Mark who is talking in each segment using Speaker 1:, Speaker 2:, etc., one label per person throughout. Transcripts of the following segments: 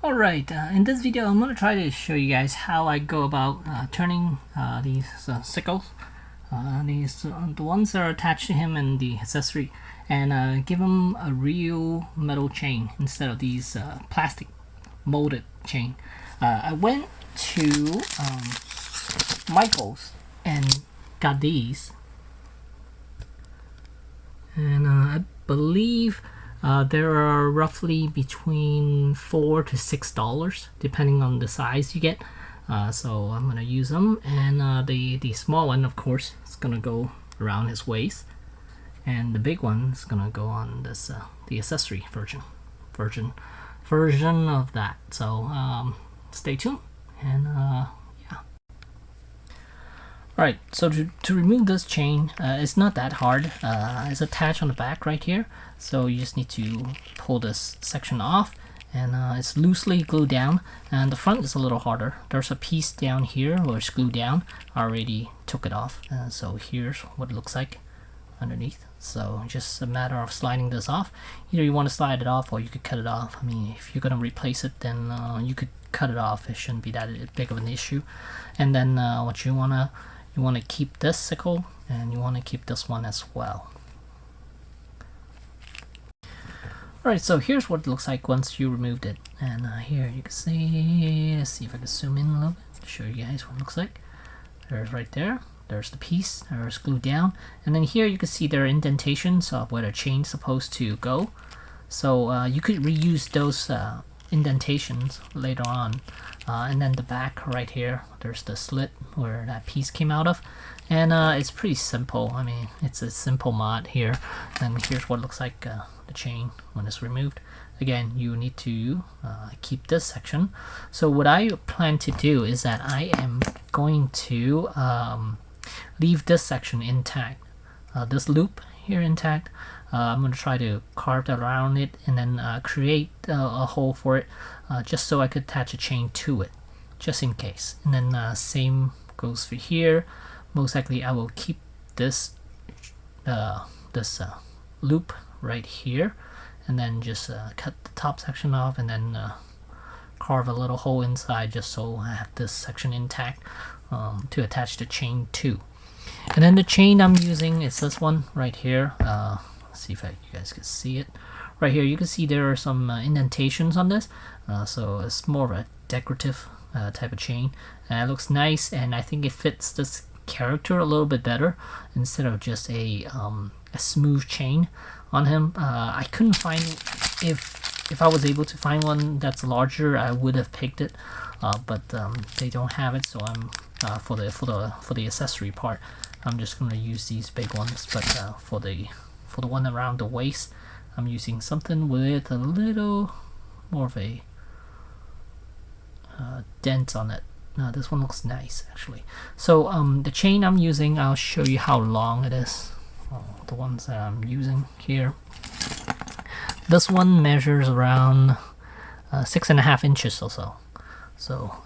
Speaker 1: Alright, in this video I'm going to try to show you guys how I go about turning these sickles, the ones that are attached to him and the accessory, and give him a real metal chain instead of these plastic molded chain. I went to Michael's and got these, and I believe there are roughly between $4 to $6 depending on the size you get. So I'm gonna use them, and the small one, of course, is gonna go around his waist, and the big one is gonna go on this the accessory version of that. So stay tuned, and yeah. Alright, so to remove this chain, it's not that hard. It's attached on the back right here, so you just need to pull this section off, and it's loosely glued down, and the front is a little harder. There's a piece down here where it's glued down. I already took it off, so here's what it looks like underneath. So just a matter of sliding this off. Either you want to slide it off or you could cut it off. I mean, if you're going to replace it, then you could cut it off. It shouldn't be that big of an issue. And then what you want to keep this sickle, and you want to keep this one as well. Alright, so here's what it looks like once you removed it. And here you can see, let's see if I can zoom in a little bit to show you guys what it looks like. There's right there. There's the piece. There's glued down. And then here you can see there are indentations of where the chain's supposed to go. So you could reuse those indentations later on. And then the back right here, there's the slit where that piece came out of, and it's pretty simple. I mean, it's a simple mod here, and here's what it looks like, the chain when it's removed. Again, you need to keep this section. So what I plan to do is that I am going to leave this section intact, this loop here intact. I'm going to try to carve around it and then create a hole for it, just so I could attach a chain to it, just in case. And then same goes for here. Most likely I will keep this loop right here, and then just cut the top section off, and then carve a little hole inside just so I have this section intact to attach the chain to. And then the chain I'm using is this one right here. See if you guys can see it right here. You can see there are some indentations on this, so it's more of a decorative type of chain, and it looks nice, and I think it fits this character a little bit better instead of just a smooth chain on him. I couldn't find, if I was able to find one that's larger, I would have picked it, but they don't have it, so I'm for the accessory part, I'm just going to use these big ones. But for the one around the waist, I'm using something with a little more of a dent on it. This one looks nice actually. So the chain I'm using, I'll show you how long it is. The ones that I'm using here, this one measures around 6.5 inches or so. So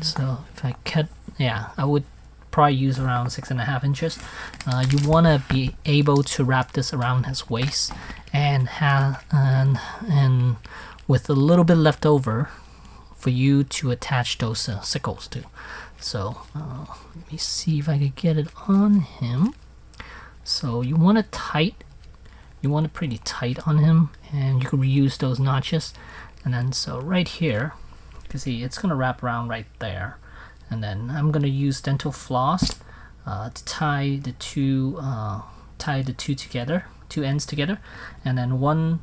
Speaker 1: so if I cut, yeah, I would probably use around 6.5 inches. You want to be able to wrap this around his waist, and with a little bit left over for you to attach those sickles to. So let me see if I can get it on him. So you want it tight. You want it pretty tight on him, and you can reuse those notches. And then so right here, you can see it's gonna wrap around right there. And then I'm gonna use dental floss to tie the two ends together. And then one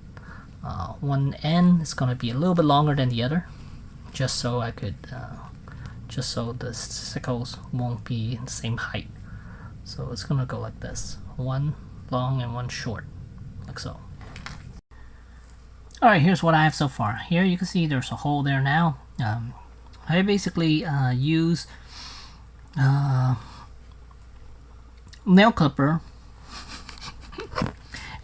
Speaker 1: end is gonna be a little bit longer than the other, just so I could just so the sickles won't be the same height. So it's gonna go like this: one long and one short, like so. Alright, here's what I have so far. Here you can see there's a hole there now. I basically use nail clipper,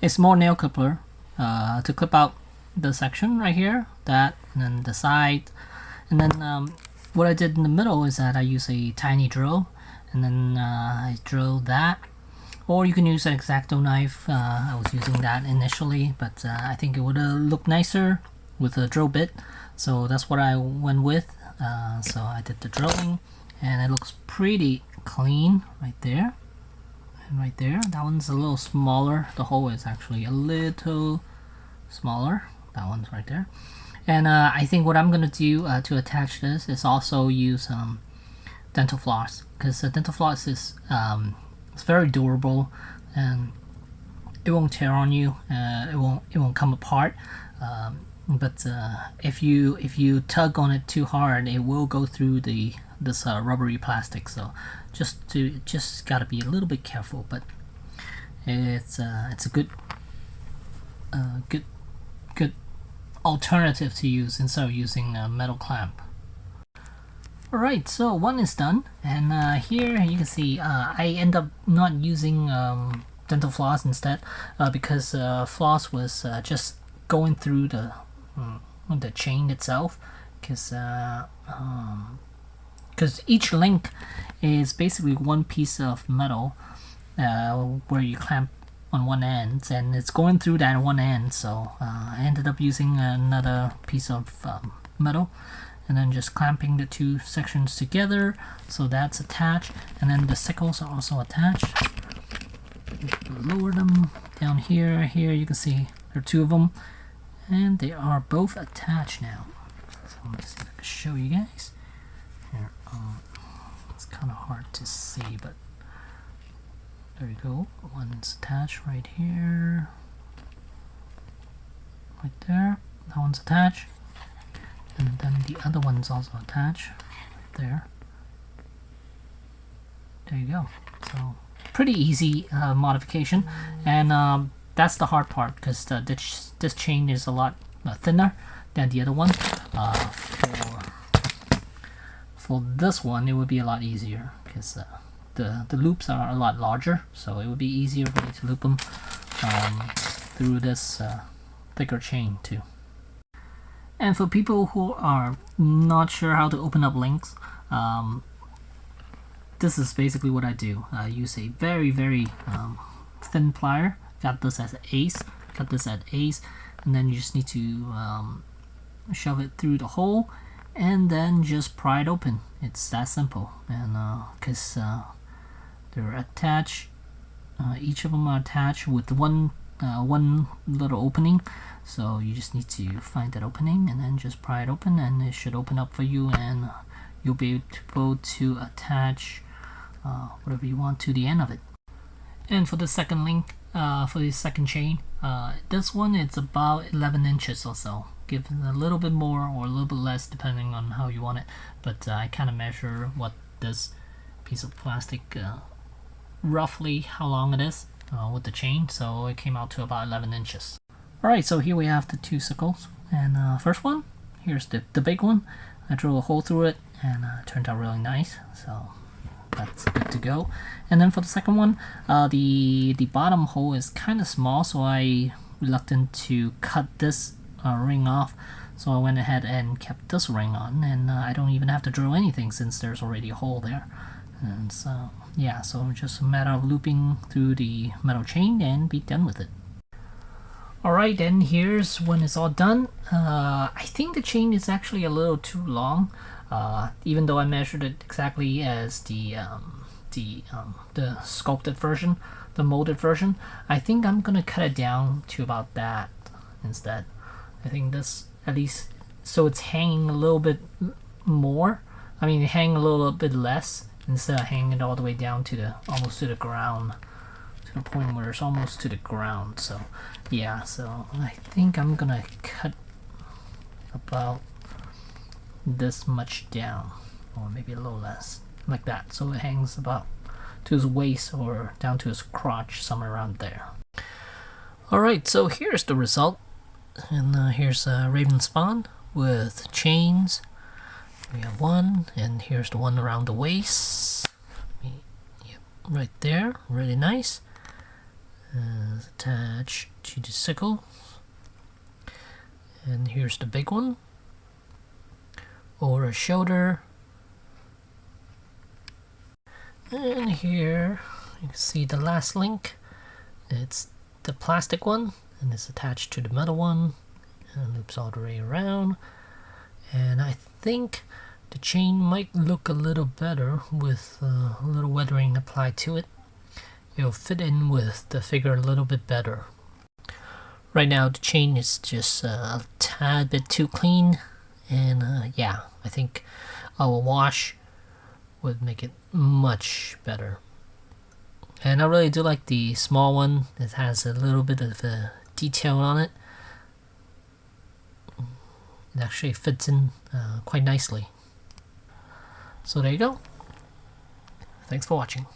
Speaker 1: a small nail clipper, to clip out the section right here, that, and then the side. And then what I did in the middle is that I use a tiny drill, and then I drill that. Or you can use an X-Acto knife. I was using that initially, but I think it would look nicer with a drill bit, so that's what I went with. So I did the drilling, and it looks pretty clean right there. And right there, that one's a little smaller. The hole is actually a little smaller. That one's right there. And I think what I'm gonna do to attach this is also use dental floss, because dental floss is it's very durable and it won't tear on you. It won't come apart. But if you tug on it too hard, it will go through this rubbery plastic. So just gotta be a little bit careful. But it's a good alternative to use instead of using a metal clamp. Alright, so one is done, and here you can see I end up not using dental floss instead, because floss was just going through the chain itself, because each link is basically one piece of metal where you clamp on one end, and it's going through that one end. So I ended up using another piece of metal and then just clamping the two sections together, so that's attached, and then the sickles are also attached. Lower them down here. Here you can see there are two of them, and they are both attached now. So let me see if I can show you guys. Here, it's kind of hard to see, but there you go. One's attached right here, right there. That one's attached, and then the other one's also attached right there. There you go. So pretty easy modification, and that's the hard part, because this chain is a lot thinner than the other one. For this one, it would be a lot easier, because the loops are a lot larger, so it would be easier for me to loop them through this thicker chain too. And for people who are not sure how to open up links, this is basically what I do. I use a very thin plier. Got this as an ace, and then you just need to shove it through the hole and then just pry it open. It's that simple. And because they're attached, each of them are attached with one little opening, so you just need to find that opening and then just pry it open, and it should open up for you, and you'll be able to attach whatever you want to the end of it. And for the second link, for the second chain, this one, it's about 11 inches or so. Give it a little bit more or a little bit less depending on how you want it, but I kind of measure what this piece of plastic, roughly how long it is with the chain, so it came out to about 11 inches. Alright, so here we have the two sickles, and first one, here's the big one. I drew a hole through it, and it turned out really nice, so that's good to go. And then for the second one, the bottom hole is kind of small, so I reluctant to cut this ring off, so I went ahead and kept this ring on, and I don't even have to drill anything since there's already a hole there. And so yeah, so just a matter of looping through the metal chain and be done with it. Alright, and here's when it's all done. I think the chain is actually a little too long, even though I measured it exactly as the sculpted version, the molded version. I think I'm gonna cut it down to about that instead. I think this, at least, so it's hanging a little bit more. I mean, hang a little bit less instead of hanging it all the way down to the almost to the ground, to the point where it's almost to the ground. So yeah, so I think I'm gonna cut about this much down, or maybe a little less, like that, so it hangs about to his waist or down to his crotch, somewhere around there. Alright, so here's the result, and here's Raven Spawn with chains. We have one, and here's the one around the waist. Yep, right there, really nice. Attached to the sickle. And here's the big one over a shoulder. And here you can see the last link. It's the plastic one, and it's attached to the metal one, and loops all the way around. And I think the chain might look a little better with a little weathering applied to it. It'll fit in with the figure a little bit better. Right now the chain is just a tad bit too clean, and yeah, I think a wash would make it much better. And I really do like the small one. It has a little bit of a detail on it. It actually fits in quite nicely. So there you go. Thanks for watching.